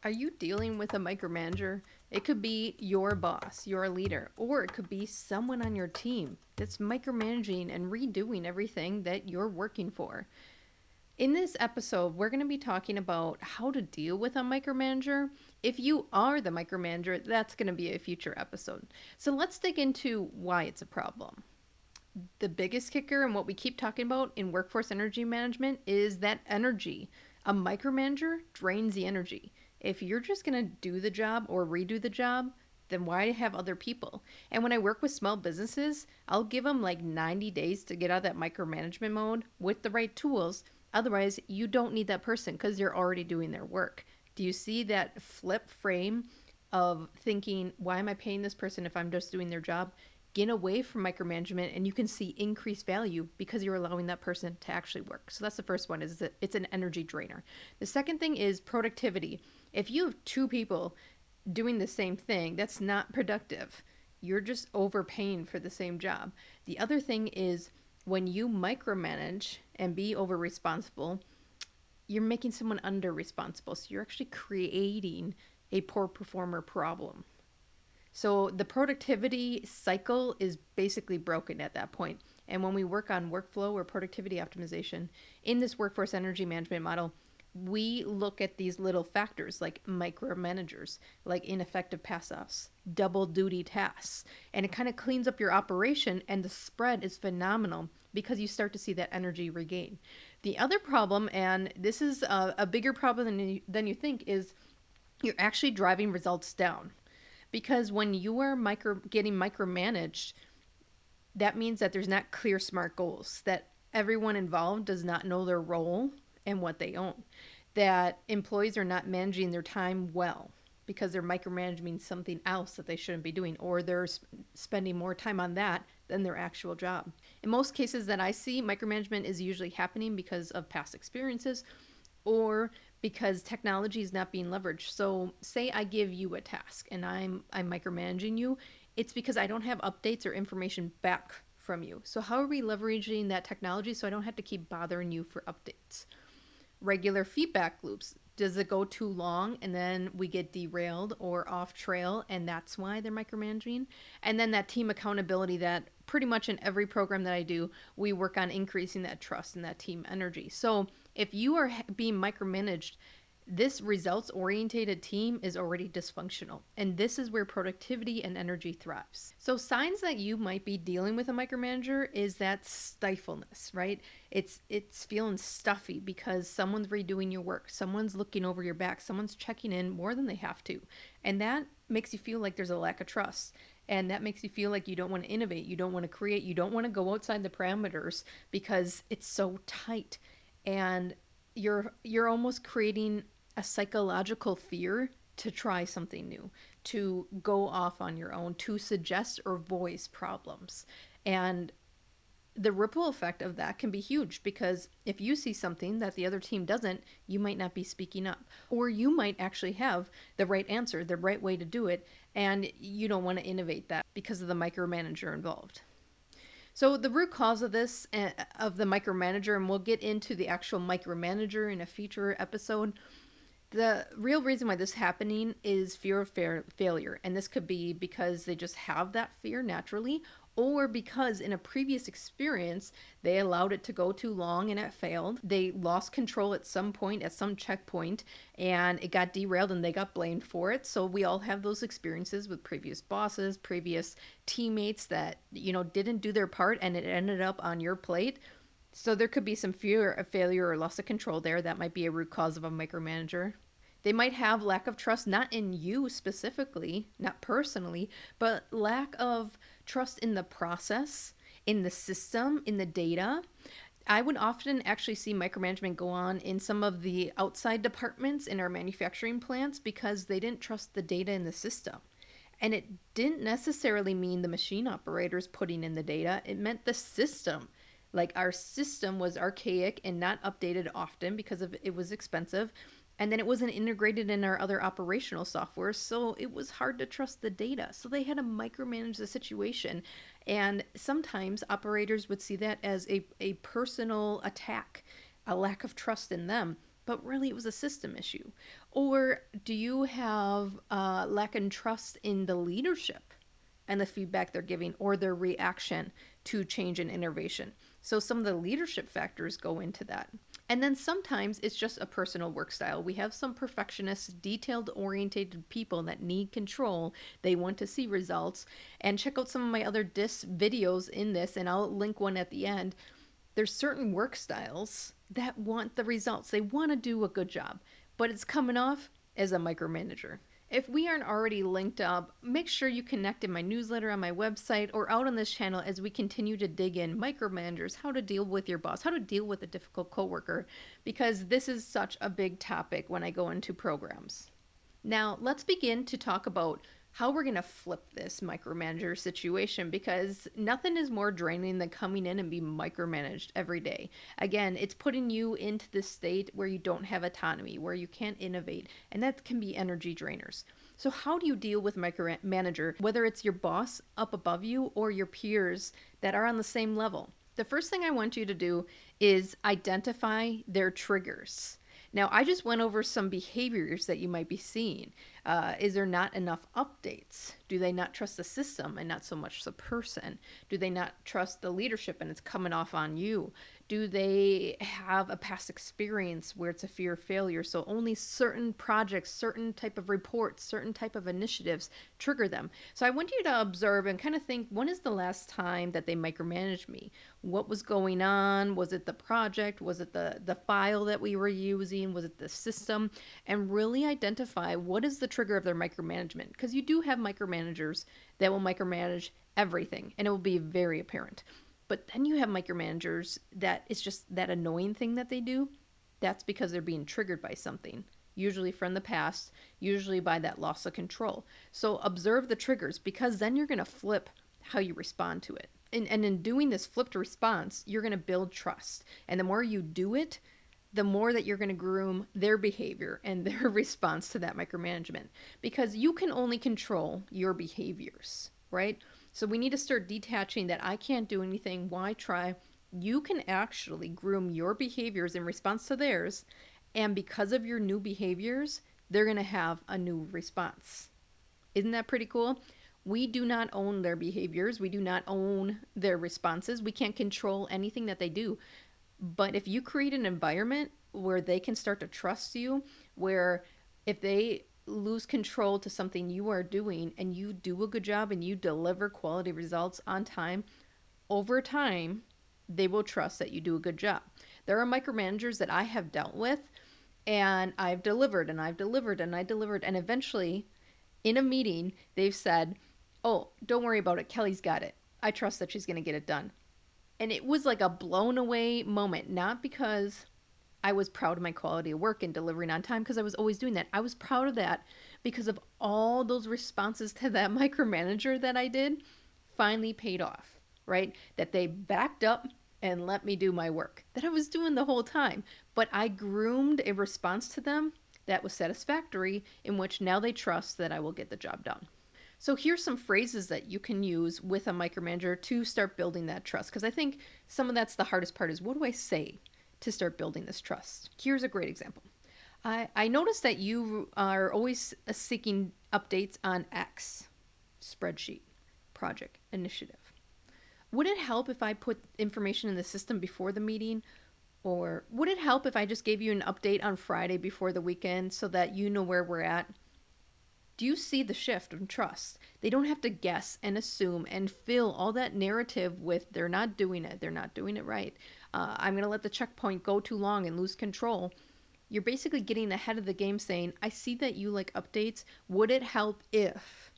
Are you dealing with a micromanager? It could be your boss, your leader, or it could be someone on your team that's micromanaging and redoing everything that you're working for. In this episode, we're going to be talking about how to deal with a micromanager. If you are the micromanager, that's going to be a future episode. So let's dig into why it's a problem. The biggest kicker and what we keep talking about in workforce energy management is that energy. A micromanager drains the energy. If you're just going to do the job or redo the job, then why have other people? And when I work with small businesses, I'll give them like 90 days to get out of that micromanagement mode with the right tools. Otherwise, you don't need that person because they're already doing their work. Do you see that flip frame of thinking, why am I paying this person if I'm just doing their job? Get away from micromanagement and you can see increased value because you're allowing that person to actually work. So that's the first one, is that it's an energy drainer. The second thing is productivity. If you have two people doing the same thing, that's not productive. You're just overpaying for the same job. The other thing is when you micromanage and be over responsible, you're making someone under responsible. So you're actually creating a poor performer problem. So the productivity cycle is basically broken at that point. And when we work on workflow or productivity optimization in this workforce energy management model, we look at these little factors like micromanagers, like ineffective pass-offs, double duty tasks, and it kind of cleans up your operation, and the spread is phenomenal because you start to see that energy regain. The other problem, and this is a bigger problem than you think, is you're actually driving results down. Because when you are getting micromanaged, that means that there's not clear, smart goals, that everyone involved does not know their role and what they own, that employees are not managing their time well because they're micromanaging something else that they shouldn't be doing, or they're spending more time on that than their actual job. In most cases that I see, micromanagement is usually happening because of past experiences or because technology is not being leveraged. So say I give you a task and I'm micromanaging you, it's because I don't have updates or information back from you. So how are we leveraging that technology so I don't have to keep bothering you for updates? Regular feedback loops. Does it go too long and then we get derailed or off trail, and that's why they're micromanaging? And then that team accountability, that pretty much in every program that I do, we work on increasing that trust and that team energy. So if you are being micromanaged, this results-oriented team is already dysfunctional, and this is where productivity and energy thrives. So signs that you might be dealing with a micromanager is that stifleness, right? It's feeling stuffy because someone's redoing your work, someone's looking over your back, someone's checking in more than they have to, and that makes you feel like there's a lack of trust. And that makes you feel like you don't want to innovate, you don't want to create, you don't want to go outside the parameters because it's so tight. And you're almost creating a psychological fear to try something new, to go off on your own, to suggest or voice problems. And the ripple effect of that can be huge because if you see something that the other team doesn't, you might not be speaking up, or you might actually have the right answer, the right way to do it, and you don't want to innovate that because of the micromanager involved. So the root cause of this, of the micromanager, and we'll get into the actual micromanager in a future episode, the real reason why this is happening is fear of failure. And this could be because they just have that fear naturally, or because in a previous experience, they allowed it to go too long and it failed. They lost control at some point, at some checkpoint, and it got derailed and they got blamed for it. So we all have those experiences with previous bosses, previous teammates that, didn't do their part and it ended up on your plate. So there could be some fear of failure or loss of control there. That might be a root cause of a micromanager. They might have lack of trust, not in you specifically, not personally, but lack of trust in the process, in the system, in the data. I would often actually see micromanagement go on in some of the outside departments in our manufacturing plants because they didn't trust the data in the system. And it didn't necessarily mean the machine operators putting in the data. It meant the system. Like our system was archaic and not updated often because it was expensive. And then it wasn't integrated in our other operational software, so it was hard to trust the data. So they had to micromanage the situation. And sometimes operators would see that as a personal attack, a lack of trust in them. but really it was a system issue? Or do you have lack in trust in the leadership and the feedback they're giving or their reaction to change and innovation? So some of the leadership factors go into that. And then sometimes it's just a personal work style. We have some perfectionists, detailed oriented people that need control. They want to see results. And check out some of my other DIS videos in this, and I'll link one at the end. There's certain work styles that want the results. They want to do a good job, but it's coming off as a micromanager. If we aren't already linked up, make sure you connect in my newsletter on my website or out on this channel as we continue to dig in micromanagers, how to deal with your boss, how to deal with a difficult coworker, because this is such a big topic when I go into programs. Now, let's begin to talk about how we're going to flip this micromanager situation, because nothing is more draining than coming in and being micromanaged every day. Again, it's putting you into this state where you don't have autonomy, where you can't innovate, and that can be energy drainers. So how do you deal with micromanager, whether it's your boss up above you or your peers that are on the same level? The first thing I want you to do is identify their triggers. Now, I just went over some behaviors that you might be seeing. Is there not enough updates? Do they not trust the system and not so much the person? Do they not trust the leadership and it's coming off on you? Do they have a past experience where it's a fear of failure? So only certain projects, certain type of reports, certain type of initiatives trigger them. So I want you to observe and kind of think, when is the last time that they micromanaged me? What was going on? Was it the project? Was it the file that we were using? Was it the system? And really identify what is the trigger of their micromanagement. Because you do have micromanagers that will micromanage everything, and it will be very apparent. But then you have micromanagers that it's just that annoying thing that they do. That's because they're being triggered by something, usually from the past, usually by that loss of control. So observe the triggers, because then you're going to flip how you respond to it. And in doing this flipped response, you're going to build trust. And the more you do it, the more that you're going to groom their behavior and their response to that micromanagement. Because you can only control your behaviors, right? So we need to start detaching that I can't do anything, why try? You can actually groom your behaviors in response to theirs, and because of your new behaviors, they're going to have a new response. Isn't that pretty cool? We do not own their behaviors. We do not own their responses. We can't control anything that they do. But if you create an environment where they can start to trust you, where if they lose control to something you are doing and you do a good job and you deliver quality results on time, over time, they will trust that you do a good job. There are micromanagers that I have dealt with, and I've delivered and I've delivered and I delivered, and eventually in a meeting, they've said, "Oh, don't worry about it. Kelly's got it. I trust that she's going to get it done." And it was like a blown away moment, not because I was proud of my quality of work and delivering on time, because I was always doing that. I was proud of that because of all those responses to that micromanager that I did finally paid off, right? That they backed up and let me do my work that I was doing the whole time. But I groomed a response to them that was satisfactory, in which now they trust that I will get the job done. So here's some phrases that you can use with a micromanager to start building that trust. Because I think some of that's the hardest part, is what do I say to start building this trust? Here's a great example. I noticed that you are always seeking updates on X, spreadsheet, project, initiative. Would it help if I put information in the system before the meeting? Or would it help if I just gave you an update on Friday before the weekend so that you know where we're at? Do you see the shift in trust? They don't have to guess and assume and fill all that narrative with they're not doing it right. I'm going to let the checkpoint go too long and lose control. You're basically getting ahead of the game, saying, I see that you like updates. Would it help if?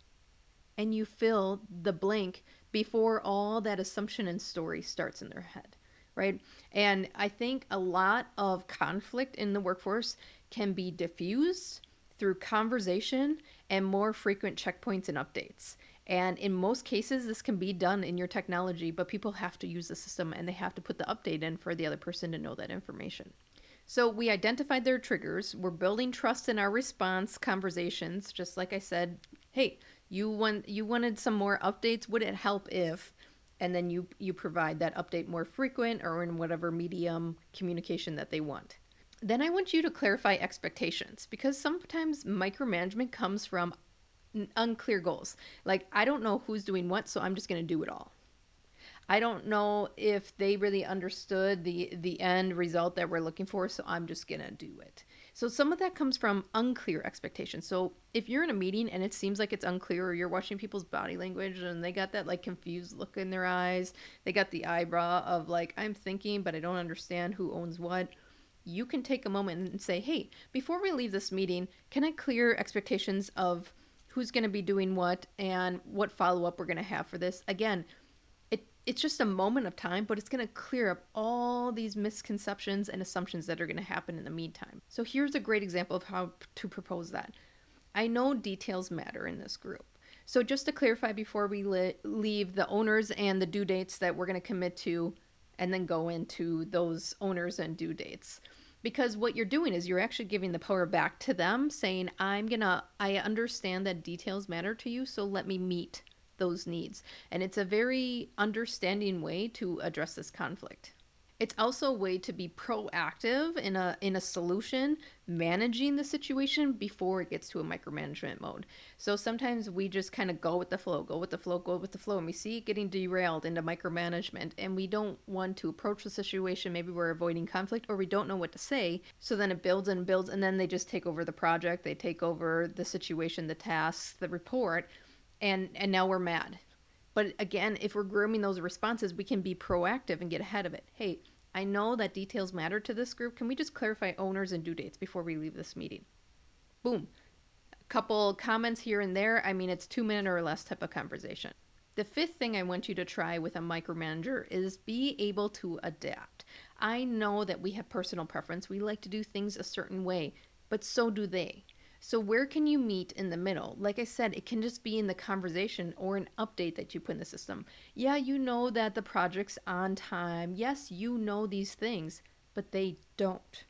And you fill the blank before all that assumption and story starts in their head, right? And I think a lot of conflict in the workforce can be diffused through conversation and more frequent checkpoints and updates. And in most cases, this can be done in your technology, but people have to use the system and they have to put the update in for the other person to know that information. So we identified their triggers. We're building trust in our response conversations. Just like I said, hey, you wanted some more updates. Would it help if? And then you provide that update more frequent or in whatever medium communication that they want. Then I want you to clarify expectations, because sometimes micromanagement comes from unclear goals. Like, I don't know who's doing what, so I'm just going to do it all. I don't know if they really understood the end result that we're looking for, so I'm just going to do it. So some of that comes from unclear expectations. So if you're in a meeting and it seems like it's unclear, or you're watching people's body language and they got that like confused look in their eyes, they got the eyebrow of like, I'm thinking, but I don't understand who owns what, you can take a moment and say, hey, before we leave this meeting, can I clear expectations of who's going to be doing what and what follow-up we're going to have for this? Again, it's just a moment of time, but it's going to clear up all these misconceptions and assumptions that are going to happen in the meantime. So here's a great example of how to propose that. I know details matter in this group. So just to clarify before we leave, the owners and the due dates that we're going to commit to, and then go into those owners and due dates. Because what you're doing is you're actually giving the power back to them, saying, I understand that details matter to you, so let me meet those needs. And it's a very understanding way to address this conflict. It's also a way to be proactive in a solution, managing the situation before it gets to a micromanagement mode. So sometimes we just kind of go with the flow, and we see it getting derailed into micromanagement, and we don't want to approach the situation. Maybe we're avoiding conflict, or we don't know what to say. So then it builds and builds, and then they just take over the project, they take over the situation, the tasks, the report, and now we're mad. But again, if we're grooming those responses, we can be proactive and get ahead of it. Hey, I know that details matter to this group. Can we just clarify owners and due dates before we leave this meeting? Boom. A couple comments here and there. I mean, it's 2 minute or less type of conversation. The fifth thing I want you to try with a micromanager is be able to adapt. I know that we have personal preference. We like to do things a certain way, but so do they. So where can you meet in the middle? Like I said, it can just be in the conversation or an update that you put in the system. Yeah, you know that the project's on time. Yes, you know these things, but they don't.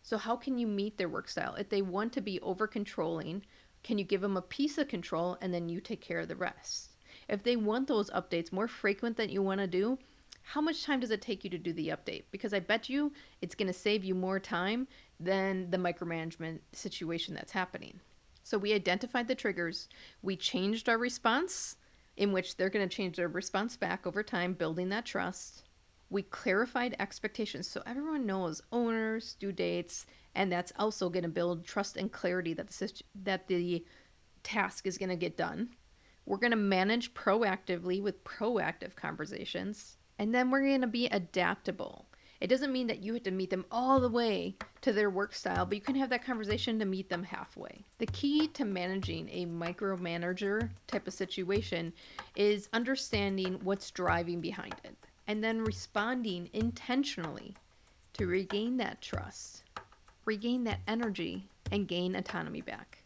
So how can you meet their work style? If they want to be over controlling, can you give them a piece of control and then you take care of the rest? If they want those updates more frequent than you want to do, how much time does it take you to do the update? Because I bet you it's going to save you more time than the micromanagement situation that's happening. So we identified the triggers. We changed our response, in which they're going to change their response back over time, building that trust. We clarified expectations so everyone knows owners, due dates, and that's also going to build trust and clarity that the task is going to get done. We're going to manage proactively with proactive conversations. And then we're going to be adaptable. It doesn't mean that you have to meet them all the way to their work style, but you can have that conversation to meet them halfway. The key to managing a micromanager type of situation is understanding what's driving behind it, and then responding intentionally to regain that trust, regain that energy, and gain autonomy back.